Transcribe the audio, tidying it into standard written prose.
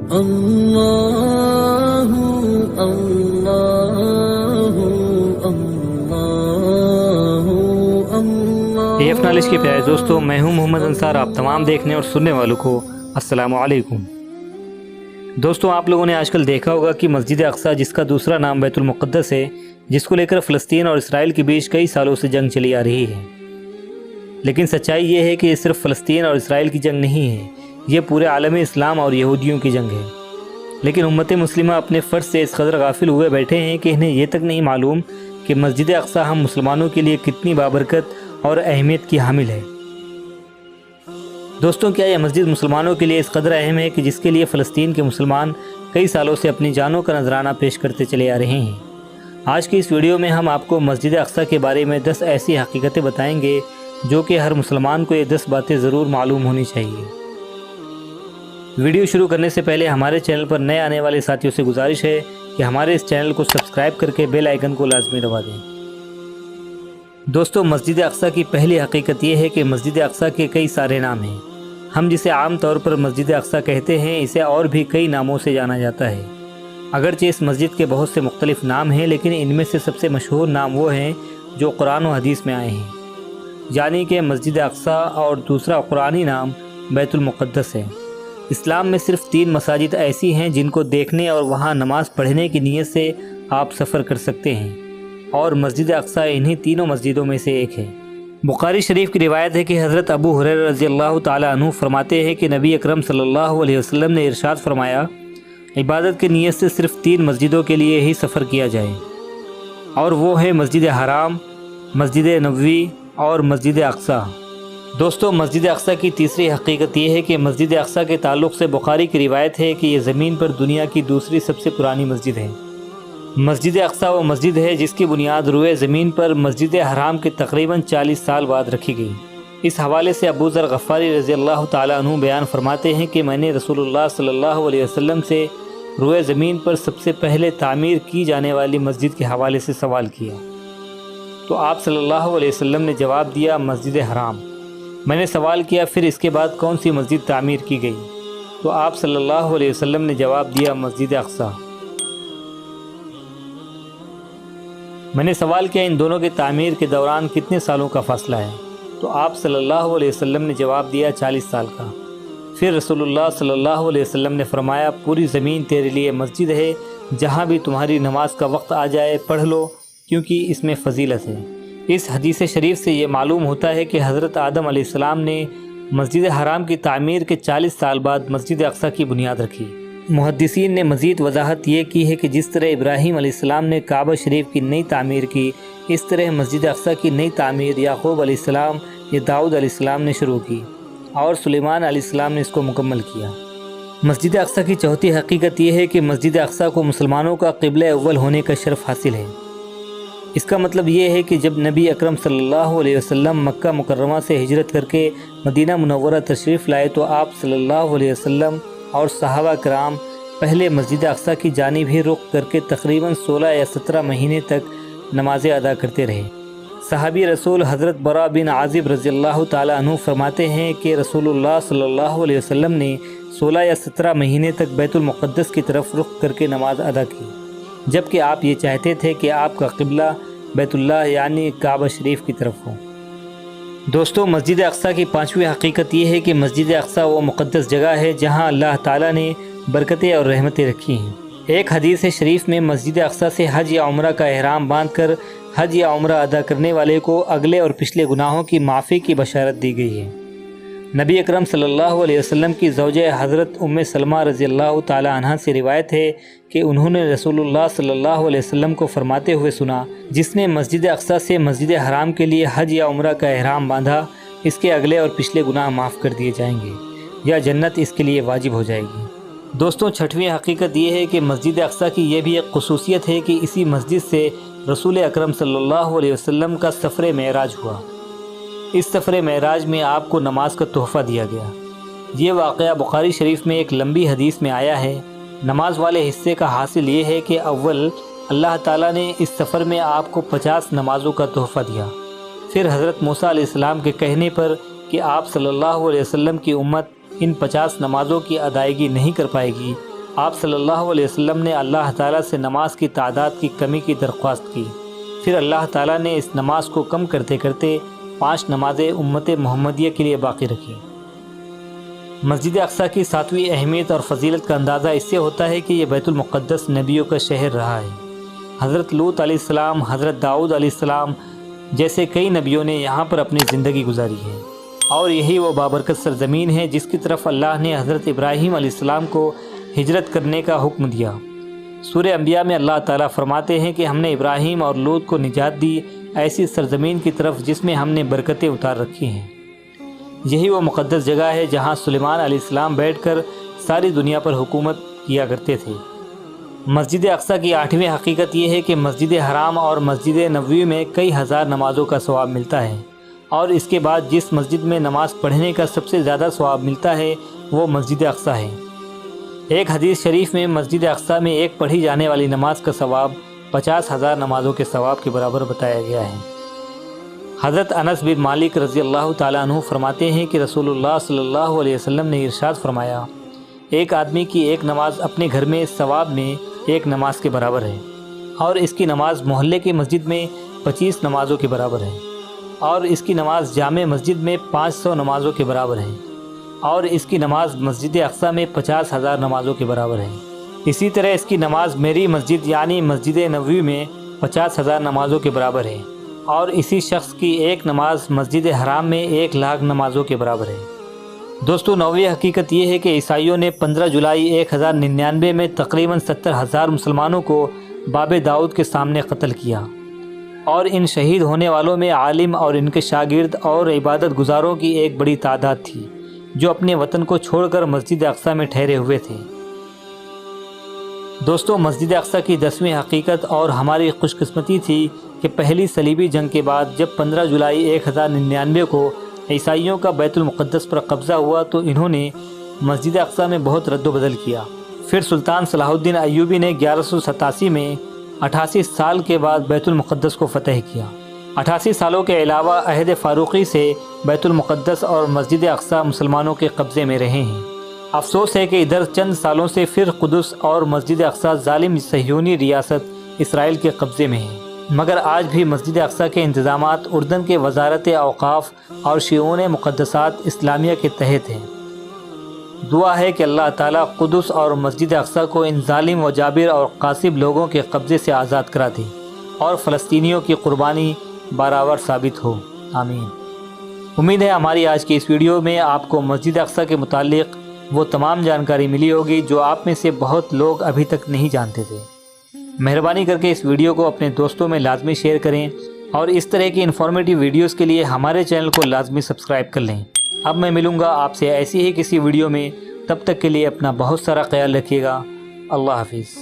اللہ اللہ اللہ۔ AF knowledge کے پیارے دوستوں، میں ہوں محمد انصار، آپ تمام دیکھنے اور سننے والوں کو السلام علیکم۔ دوستوں، آپ لوگوں نے آج کل دیکھا ہوگا کہ مسجد اقصیٰ، جس کا دوسرا نام بیت المقدس ہے، جس کو لے کر فلسطین اور اسرائیل کے بیچ کئی سالوں سے جنگ چلی آ رہی ہے، لیکن سچائی یہ ہے کہ یہ صرف فلسطین اور اسرائیل کی جنگ نہیں ہے، یہ پورے عالم اسلام اور یہودیوں کی جنگ ہے۔ لیکن امت مسلمہ اپنے فرض سے اس قدر غافل ہوئے بیٹھے ہیں کہ انہیں یہ تک نہیں معلوم کہ مسجد اقصیٰ ہم مسلمانوں کے لیے کتنی بابرکت اور اہمیت کی حامل ہے۔ دوستوں، کیا یہ مسجد مسلمانوں کے لیے اس قدر اہم ہے کہ جس کے لیے فلسطین کے مسلمان کئی سالوں سے اپنی جانوں کا نذرانہ پیش کرتے چلے آ رہے ہیں؟ آج کی اس ویڈیو میں ہم آپ کو مسجد اقصیٰ کے بارے میں 10 ایسی حقیقتیں بتائیں گے جو کہ ہر مسلمان کو یہ 10 باتیں ضرور معلوم ہونی چاہیے۔ ویڈیو شروع کرنے سے پہلے ہمارے چینل پر نئے آنے والے ساتھیوں سے گزارش ہے کہ ہمارے اس چینل کو سبسکرائب کر کے بیل آئیکن کو لازمی دبا دیں۔ دوستو، مسجد اقصیٰ کی پہلی حقیقت یہ ہے کہ مسجد اقصیٰ کے کئی سارے نام ہیں۔ ہم جسے عام طور پر مسجد اقصیٰ کہتے ہیں، اسے اور بھی کئی ناموں سے جانا جاتا ہے۔ اگرچہ اس مسجد کے بہت سے مختلف نام ہیں، لیکن ان میں سے سب سے مشہور نام وہ ہیں جو قرآن و حدیث میں آئے ہیں، یعنی کہ مسجد اقصیٰ، اور دوسرا قرآنی نام بیت المقدس ہے۔ اسلام میں صرف 3 مساجد ایسی ہیں جن کو دیکھنے اور وہاں نماز پڑھنے کی نیت سے آپ سفر کر سکتے ہیں، اور مسجد اقصیٰ انہی تینوں مسجدوں میں سے ایک ہے۔ بخاری شریف کی روایت ہے کہ حضرت ابو ہریرہ رضی اللہ تعالیٰ عنہ فرماتے ہیں کہ نبی اکرم صلی اللہ علیہ وسلم نے ارشاد فرمایا، عبادت کی نیت سے صرف 3 مسجدوں کے لیے ہی سفر کیا جائے، اور وہ ہے مسجد حرام، مسجد نبوی اور مسجد اقصیٰ۔ دوستو، مسجد اقصیٰ کی تیسری حقیقت یہ ہے کہ مسجد اقصیٰ کے تعلق سے بخاری کی روایت ہے کہ یہ زمین پر دنیا کی دوسری سب سے پرانی مسجد ہے۔ مسجد اقصیٰ وہ مسجد ہے جس کی بنیاد روئے زمین پر مسجد حرام کے تقریباً 40 سال بعد رکھی گئی۔ اس حوالے سے ابو ذر غفاری رضی اللہ تعالیٰ عنہ بیان فرماتے ہیں کہ میں نے رسول اللہ صلی اللہ علیہ وسلم سے روئے زمین پر سب سے پہلے تعمیر کی جانے والی مسجد کے حوالے سے سوال کیا، تو آپ صلی اللہ علیہ وسلم نے جواب دیا، مسجد حرام۔ میں نے سوال کیا، پھر اس کے بعد کون سی مسجد تعمیر کی گئی؟ تو آپ صلی اللہ علیہ وسلم نے جواب دیا، مسجد اقصیٰ۔ میں نے سوال کیا، ان دونوں کی تعمیر کے دوران کتنے سالوں کا فاصلہ ہے؟ تو آپ صلی اللہ علیہ وسلم نے جواب دیا، 40 سال کا۔ پھر رسول اللہ صلی اللہ علیہ وسلم نے فرمایا، پوری زمین تیرے لیے مسجد ہے، جہاں بھی تمہاری نماز کا وقت آ جائے پڑھ لو، کیونکہ اس میں فضیلت ہے۔ اس حدیث شریف سے یہ معلوم ہوتا ہے کہ حضرت آدم علیہ السلام نے مسجد حرام کی تعمیر کے 40 سال بعد مسجد اقصیٰ کی بنیاد رکھی۔ محدثین نے مزید وضاحت یہ کی ہے کہ جس طرح ابراہیم علیہ السلام نے کعبہ شریف کی نئی تعمیر کی، اس طرح مسجد اقصیٰ کی نئی تعمیر یعقوب علیہ السلام یا داؤد علیہ السلام نے شروع کی، اور سلیمان علیہ السلام نے اس کو مکمل کیا۔ مسجد اقصیٰ کی چوتھی حقیقت یہ ہے کہ مسجد اقصیٰ کو مسلمانوں کا قبلہ اول ہونے کا شرف حاصل ہے۔ اس کا مطلب یہ ہے کہ جب نبی اکرم صلی اللہ علیہ وسلم مکہ مکرمہ سے ہجرت کر کے مدینہ منورہ تشریف لائے، تو آپ صلی اللہ علیہ وسلم اور صحابہ کرام پہلے مسجد اقصیٰ کی جانب ہی رخ کر کے تقریباً 16 یا 17 مہینے تک نمازیں ادا کرتے رہے۔ صحابی رسول حضرت براء بن عازب رضی اللہ تعالیٰ عنہ فرماتے ہیں کہ رسول اللہ صلی اللہ علیہ وسلم نے 16 یا 17 مہینے تک بیت المقدس کی طرف رخ کر کے نماز ادا کی، جبکہ آپ یہ چاہتے تھے کہ آپ کا قبلہ بیت اللہ یعنی کعبہ شریف کی طرف ہو۔ دوستو، مسجد اقصیٰ کی 5ویں حقیقت یہ ہے کہ مسجد اقصیٰ وہ مقدس جگہ ہے جہاں اللہ تعالیٰ نے برکتیں اور رحمتیں رکھی ہیں۔ ایک حدیث شریف میں مسجد اقصیٰ سے حج یا عمرہ کا احرام باندھ کر حج یا عمرہ ادا کرنے والے کو اگلے اور پچھلے گناہوں کی معافی کی بشارت دی گئی ہے۔ نبی اکرم صلی اللہ علیہ وسلم کی زوجہ حضرت ام سلمہ رضی اللہ تعالی عنہا سے روایت ہے کہ انہوں نے رسول اللہ صلی اللہ علیہ وسلم کو فرماتے ہوئے سنا، جس نے مسجد اقصیٰ سے مسجد حرام کے لیے حج یا عمرہ کا احرام باندھا، اس کے اگلے اور پچھلے گناہ معاف کر دیے جائیں گے، یا جنت اس کے لیے واجب ہو جائے گی۔ دوستوں، 6ویں حقیقت یہ ہے کہ مسجد اقصیٰ کی یہ بھی ایک خصوصیت ہے کہ اسی مسجد سے رسول اکرم صلی اللہ علیہ وسلم کا سفر معراج ہوا۔ اس سفر معراج میں آپ کو نماز کا تحفہ دیا گیا۔ یہ واقعہ بخاری شریف میں ایک لمبی حدیث میں آیا ہے۔ نماز والے حصے کا حاصل یہ ہے کہ اول اللہ تعالیٰ نے اس سفر میں آپ کو 50 نمازوں کا تحفہ دیا۔ پھر حضرت موسیٰ علیہ السلام کے کہنے پر کہ آپ صلی اللہ علیہ وسلم کی امت ان 50 نمازوں کی ادائیگی نہیں کر پائے گی، آپ صلی اللہ علیہ وسلم نے اللہ تعالیٰ سے نماز کی تعداد کی کمی کی درخواست کی۔ پھر اللہ تعالیٰ نے اس نماز کو کم کرتے کرتے 5 نمازیں امت محمدیہ کے لیے باقی رکھی۔ مسجد اقصیٰ کی 7ویں اہمیت اور فضیلت کا اندازہ اس سے ہوتا ہے کہ یہ بیت المقدس نبیوں کا شہر رہا ہے۔ حضرت لوط علیہ السلام، حضرت داؤد علیہ السلام جیسے کئی نبیوں نے یہاں پر اپنی زندگی گزاری ہے، اور یہی وہ بابرکت سرزمین ہے جس کی طرف اللہ نے حضرت ابراہیم علیہ السلام کو ہجرت کرنے کا حکم دیا۔ سورہ انبیاء میں اللہ تعالیٰ فرماتے ہیں کہ ہم نے ابراہیم اور لوط کو نجات دی ایسی سرزمین کی طرف جس میں ہم نے برکتیں اتار رکھی ہیں۔ یہی وہ مقدس جگہ ہے جہاں سلیمان علیہ السلام بیٹھ کر ساری دنیا پر حکومت کیا کرتے تھے۔ مسجد اقصیٰ کی 8ویں حقیقت یہ ہے کہ مسجد حرام اور مسجد نبوی میں کئی ہزار نمازوں کا ثواب ملتا ہے، اور اس کے بعد جس مسجد میں نماز پڑھنے کا سب سے زیادہ ثواب ملتا ہے وہ مسجد اقصیٰ ہے۔ ایک حدیث شریف میں مسجد اقصیٰ میں ایک پڑھی جانے والی نماز کا ثواب 50,000 نمازوں کے ثواب کے برابر بتایا گیا ہے۔ حضرت انس بن مالک رضی اللہ تعالیٰ عنہ فرماتے ہیں کہ رسول اللہ صلی اللہ علیہ وسلم نے ارشاد فرمایا، ایک آدمی کی ایک نماز اپنے گھر میں ثواب میں ایک نماز کے برابر ہے، اور اس کی نماز محلے کی مسجد میں 25 نمازوں کے برابر ہے، اور اس کی نماز جامع مسجد میں 500 نمازوں کے برابر ہے، اور اس کی نماز مسجد اقصیٰ میں 50,000 نمازوں کے برابر ہے۔ اسی طرح اس کی نماز میری مسجد یعنی مسجد نبوی میں 50,000 نمازوں کے برابر ہے، اور اسی شخص کی ایک نماز مسجد حرام میں 1,00,000 نمازوں کے برابر ہے۔ دوستو، 9ویں حقیقت یہ ہے کہ عیسائیوں نے 15 جولائی 1099 میں تقریباً 70,000 مسلمانوں کو باب داؤد کے سامنے قتل کیا، اور ان شہید ہونے والوں میں عالم اور ان کے شاگرد اور عبادت گزاروں کی ایک بڑی تعداد تھی جو اپنے وطن کو چھوڑ کر مسجد اقصیٰ میں ٹھہرے ہوئے تھے۔ دوستو، مسجد اقصیٰ کی 10ویں حقیقت اور ہماری خوش قسمتی تھی کہ پہلی صلیبی جنگ کے بعد جب 15 جولائی 1099 کو عیسائیوں کا بیت المقدس پر قبضہ ہوا تو انہوں نے مسجد اقصیٰ میں بہت رد و بدل کیا۔ پھر سلطان صلاح الدین ایوبی نے 1187 میں 88 سال کے بعد بیت المقدس کو فتح کیا۔ 88 سالوں کے علاوہ عہد فاروقی سے بیت المقدس اور مسجد اقصیٰ مسلمانوں کے قبضے میں رہے ہیں۔ افسوس ہے کہ ادھر چند سالوں سے پھر قدس اور مسجد اقصیٰ ظالم صہیونی ریاست اسرائیل کے قبضے میں ہیں، مگر آج بھی مسجد اقصیٰ کے انتظامات اردن کے وزارت اوقاف اور شؤون مقدسات اسلامیہ کے تحت ہیں۔ دعا ہے کہ اللہ تعالیٰ قدس اور مسجد اقصیٰ کو ان ظالم و جابر اور قاصب لوگوں کے قبضے سے آزاد کرا دے اور فلسطینیوں کی قربانی برابر ثابت ہو، آمین۔ امید ہے ہماری آج کی اس ویڈیو میں آپ کو مسجد اقصیٰ کے متعلق وہ تمام جانکاری ملی ہوگی جو آپ میں سے بہت لوگ ابھی تک نہیں جانتے تھے۔ مہربانی کر کے اس ویڈیو کو اپنے دوستوں میں لازمی شیئر کریں، اور اس طرح کی انفارمیٹیو ویڈیوز کے لیے ہمارے چینل کو لازمی سبسکرائب کر لیں۔ اب میں ملوں گا آپ سے ایسی ہی کسی ویڈیو میں، تب تک کے لیے اپنا بہت سارا خیال رکھیے گا۔ اللہ حافظ۔